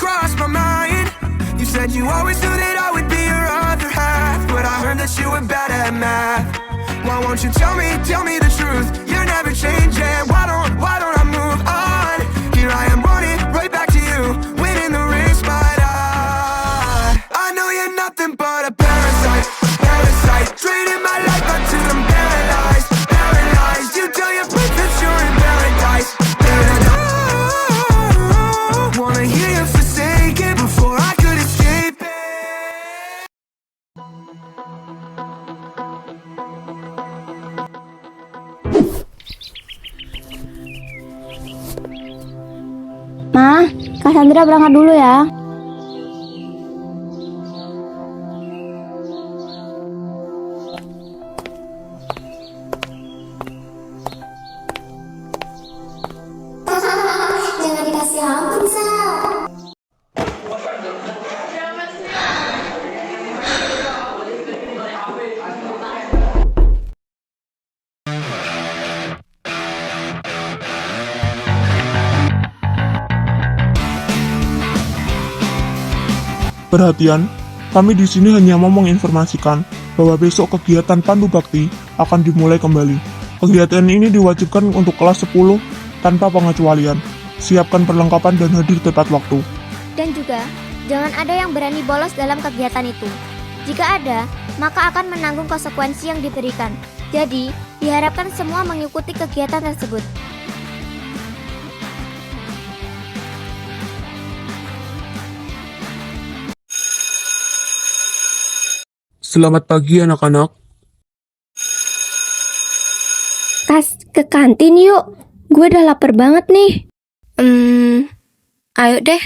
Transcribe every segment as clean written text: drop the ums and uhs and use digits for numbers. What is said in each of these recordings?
crossed my mind. You said you always knew that I would be your other half, but I heard that you were bad at math. Why won't you tell me the truth? You're never changing. Why don't I move on? Here I am running right back to you, winning the race, but I know you're nothing but a parasite, draining my life until I'm paralyzed. You tell your friends that you're in paradise, and I don't wanna hear you forsake it before I could escape it. Ma, Kak Sandra berangkat dulu ya. Jangan dikasih ampun, Sa. Perhatian, kami di sini hanya mau menginformasikan bahwa besok kegiatan Pandu Bakti akan dimulai kembali. Kegiatan ini diwajibkan untuk kelas 10 tanpa pengecualian. Siapkan perlengkapan dan hadir tepat waktu. Dan juga, jangan ada yang berani bolos dalam kegiatan itu. Jika ada, maka akan menanggung konsekuensi yang diberikan. Jadi, diharapkan semua mengikuti kegiatan tersebut. Selamat pagi anak-anak. Kas, ke kantin yuk. Gue udah lapar banget nih. Ayo deh.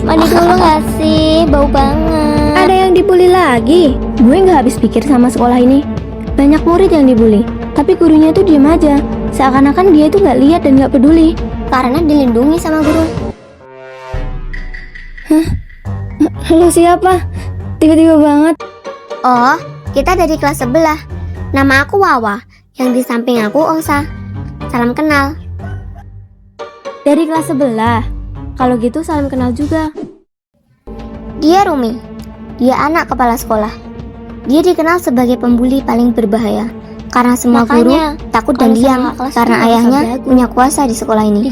Mandi dulu gak sih? Bau banget. Ada yang dibully lagi? Gue gak habis pikir sama sekolah ini. Banyak murid yang dibully, tapi gurunya tuh diem aja. Seakan-akan dia itu gak lihat dan gak peduli. Karena dilindungi sama guru. Hah? Halo, siapa? Tiba-tiba banget. Oh, kita dari kelas sebelah. Nama aku Wawa. Yang di samping aku Osa. Salam kenal. Dari kelas sebelah. Kalau gitu salam kenal juga. Dia Rumi. Dia anak kepala sekolah. Dia dikenal sebagai pembuli paling berbahaya. Karena semua guru takut dan diam karena ayahnya punya kuasa di sekolah ini.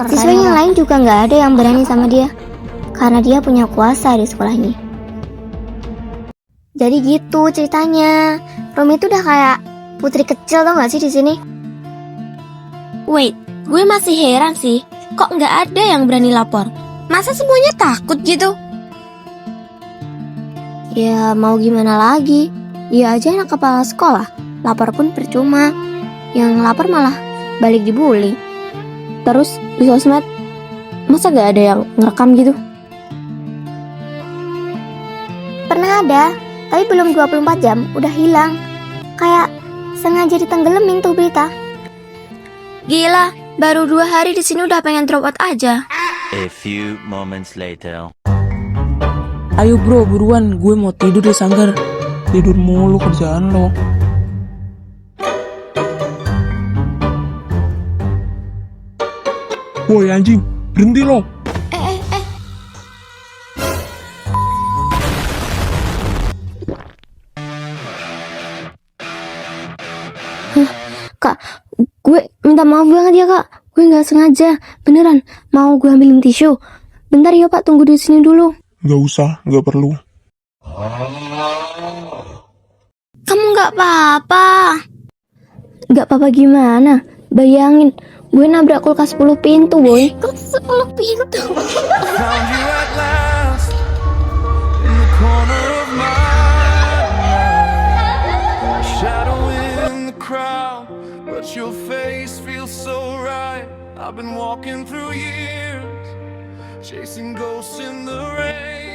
Siswa yang lain juga nggak ada yang berani sama dia karena dia punya kuasa di sekolah ini. Jadi gitu ceritanya. Rumi itu udah kayak putri kecil, tau nggak sih di sini? Wait, gue masih heran sih. Kok nggak ada yang berani lapor? Masa semuanya takut gitu? Ya mau gimana lagi? Dia aja anak kepala sekolah. Lapor pun percuma. Yang lapor malah balik dibully. Terus di sosmed, masa gak ada yang ngerekam gitu? Pernah ada, tapi belum 24 jam udah hilang. Kayak sengaja ditenggelamin tuh berita. Gila, baru 2 hari di sini udah pengen drop out aja. A few moments later. Ayo bro, buruan, gue mau tidur di sanggar. Tidur mulu kerjaan lo. Woi anjing, berhenti lo. Kak, gue minta maaf banget ya kak. Gue nggak sengaja, beneran. Mau gue ambilin tisu. Bentar ya pak, tunggu di sini dulu. Gak usah, gak perlu. Kamu nggak apa-apa? Nggak apa-apa gimana? Bayangin, gue nabrak kulkas 10 pintu, boy. Kulkas 10 pintu. Found you at last in the corner of my mind. Shadow in the crowd, but your face feels so right. I've been walking through years, chasing ghosts in the rain.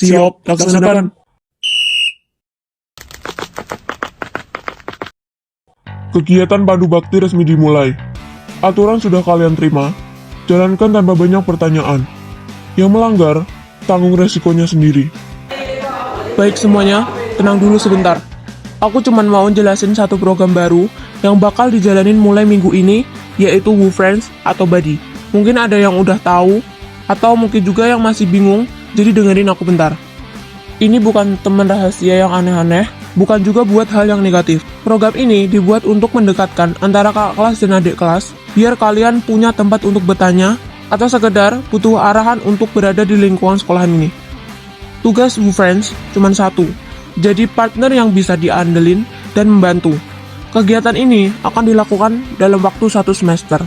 Siap, laksanakan. Kegiatan Pandu Bakti resmi dimulai. Aturan sudah kalian terima, jalankan tanpa banyak pertanyaan. Yang melanggar, tanggung resikonya sendiri. Baik semuanya, tenang dulu sebentar. Aku cuman mau jelasin satu program baru yang bakal dijalanin mulai minggu ini, yaitu Woo Friends atau Buddy. Mungkin ada yang udah tahu, atau mungkin juga yang masih bingung, jadi dengerin aku bentar. Ini bukan teman rahasia yang aneh-aneh, bukan juga buat hal yang negatif. Program ini dibuat untuk mendekatkan antara kakak kelas dan adik kelas, biar kalian punya tempat untuk bertanya, atau sekedar butuh arahan untuk berada di lingkungan sekolahan ini. Tugas Woo Friends cuma satu, jadi partner yang bisa diandelin dan membantu. Kegiatan ini akan dilakukan dalam waktu 1 semester.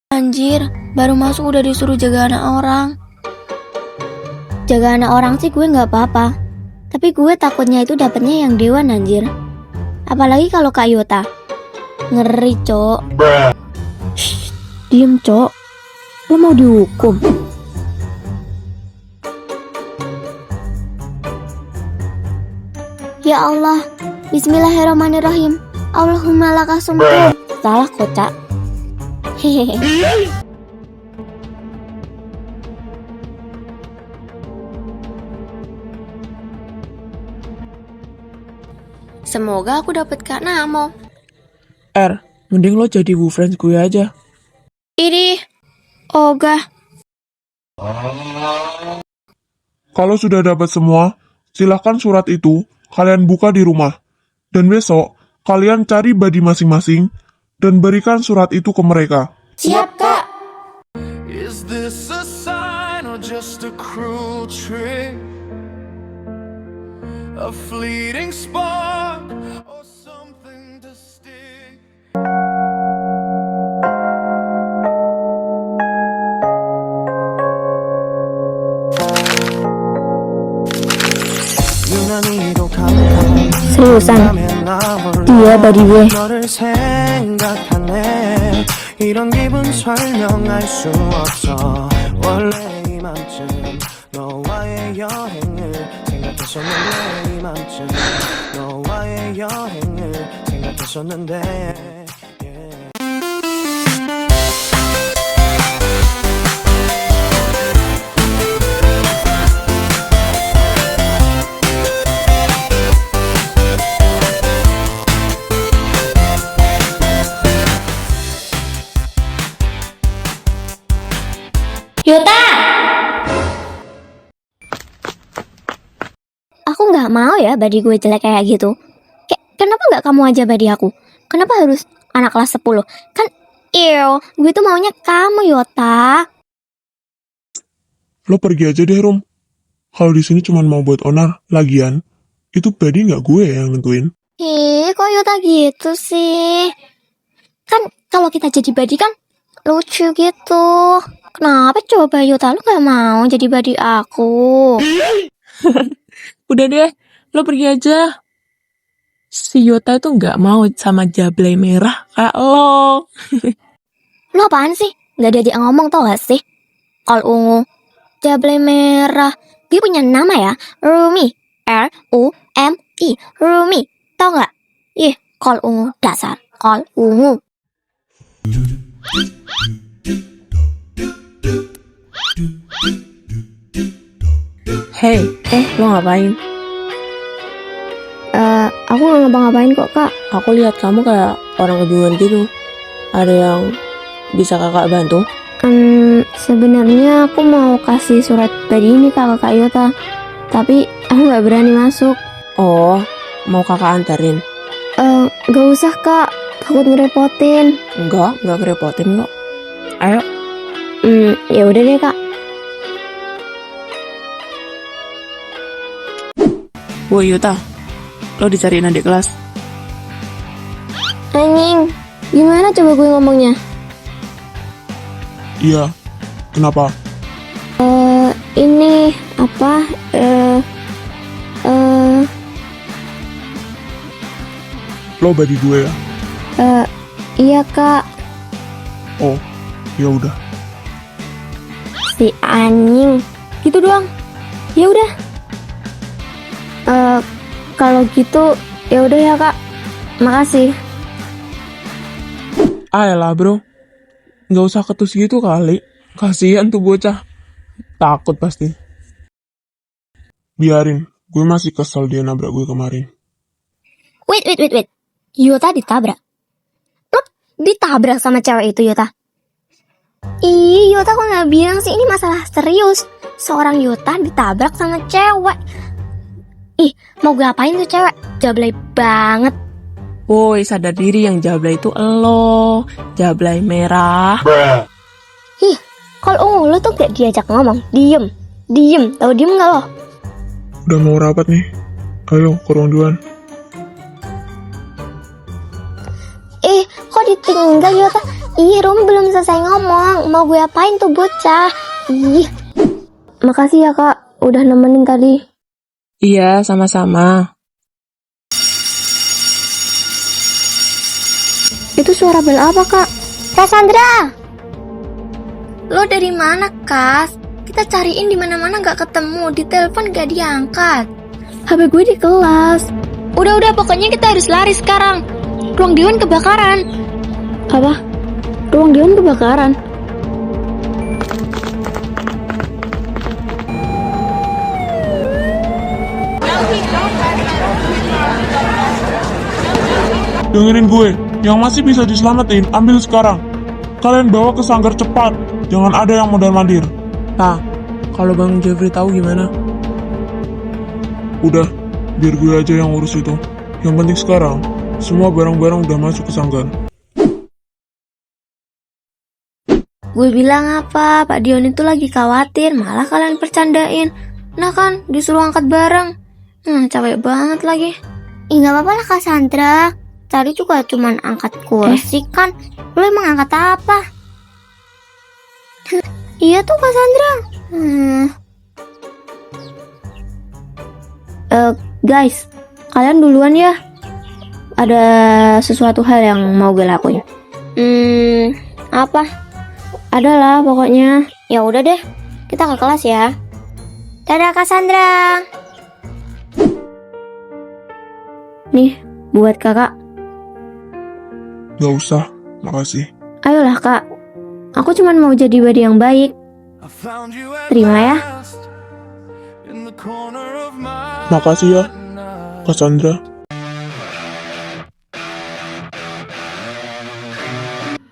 Anjir, baru masuk udah disuruh jaga anak orang. Jaga anak orang sih gue nggak apa-apa, tapi gue takutnya itu dapetnya yang dewan anjir. Apalagi kalau Kak Yota. Ngeri, Cok. Shh, diem, Cok. Lo mau dihukum? Ya Allah, Bismillahirrahmanirrahim. Allahumma lakasumtu. Salah kocak. Hehehe. Semoga aku dapet Kak Namo. Mending lo jadi Woo Friends gue aja. Ini, ogah. Kalau sudah dapat semua, silahkan surat itu kalian buka di rumah. Dan besok, kalian cari buddy masing-masing dan berikan surat itu ke mereka. Siap, Kak. Is this a sign or just a cruel trick? A fleeting spark or something to stick? Seriusan, dia buddy gue. 너를 생각하네 이런 기분 설명할 수 없어 원래 이맘쯤 너와의 여행을 생각했었는데 이맘쯤 너와의 여행을 생각했었는데 yeah. Yota! Aku nggak mau ya buddy gue jelek kayak gitu. Kenapa nggak kamu aja buddy aku? Kenapa harus anak kelas 10? Kan, gue tuh maunya kamu, Yota. Lo pergi aja deh, Rom. Kalau di sini cuma mau buat onar, lagian, itu buddy nggak gue yang nentuin. Kok Yota gitu sih? Kan kalau kita jadi buddy kan lucu gitu. Kenapa coba Yota lu gak mau jadi buddy aku? Udah deh, lo pergi aja. Si Yota itu nggak mau sama Jablay merah kayak lo. Lu apaan sih? Gak ada dia ngomong tau gak sih? Kol ungu, Jablay merah. Dia punya nama ya, Rumi. R-U-M-I, Rumi. Tau gak? Ih, kol ungu dasar, kol ungu. Hey, lo ngapain? Aku gak ngapa-ngapain kok, Kak. Aku lihat kamu kayak orang kebingungan gitu. Ada yang bisa kakak bantu? Sebenarnya aku mau kasih surat tadi ini ke Kak Yota. Tapi aku gak berani masuk. Oh, mau kakak anterin? Gak usah, Kak. Takut ngerepotin. Enggak kerepotin kok. Ayo. Ya udah deh, Kak. Woi Yota, lo dicariin adik kelas. Anjing, gimana coba gue ngomongnya? Iya, kenapa? Ini apa? Lo buddy gue ya? Iya, Kak. Oh, ya udah. Si anjing. Gitu doang. Ya udah. Kalau gitu ya udah ya, Kak. Makasih. Ayolah bro, Nggak usah ketus gitu kali. Kasihan tuh bocah. Takut pasti. Biarin, gue masih kesel dia nabrak gue kemarin. Wait. Yuta ditabrak? Lo ditabrak sama cewek itu, Yuta? Ih, Yuta kok nggak bilang sih ini masalah serius. Seorang Yuta ditabrak sama cewek. Ih, mau gue apain tuh cewek? Jablay banget. Woi, sadar diri, yang jablay itu elo. Jablay merah. Ih, kalau lo tuh gak diajak ngomong, diem. Tahu diem nggak lo? Udah mau rapat nih. Ayo, ke ruang dewan. Kok ditinggal Yuta? Ih, Rum belum selesai ngomong. Mau gue apain tuh bocah? Ih, makasih ya kak, udah nemenin tadi. Iya, sama-sama. Itu suara bel apa kak? Cassandra! Lo dari mana Kas? Kita cariin di mana-mana gak ketemu, di telepon gak diangkat. HP gue di kelas. Udah, pokoknya kita harus lari sekarang. Ruang dewan kebakaran. Apa? Ruang dewan kebakaran? Dengerin gue, yang masih bisa diselamatin, ambil sekarang. Kalian bawa ke sanggar cepat, jangan ada yang mondar-mandir. Nah, kalau Bang Jeffrey tahu gimana? Udah, biar gue aja yang urus itu. Yang penting sekarang, semua barang-barang udah masuk ke sanggar. Gue bilang apa? Pak Dion itu lagi khawatir, malah kalian bercandain. Nah kan, disuruh angkat barang. Capek banget lagi. Ih, gak apa-apa lah Cassandra. Tadi juga cuman angkat kursi kan. Lu emang angkat apa? Iya tuh Cassandra. Guys, kalian duluan ya. Ada sesuatu hal yang mau gue lakuin. Apa? Adalah pokoknya. Ya udah deh, kita ke kelas ya. Dadah Cassandra. Nih, buat kakak. Gak usah, makasih. Ayolah kak, aku cuma mau jadi badi yang baik. Terima ya. Makasih ya, Cassandra.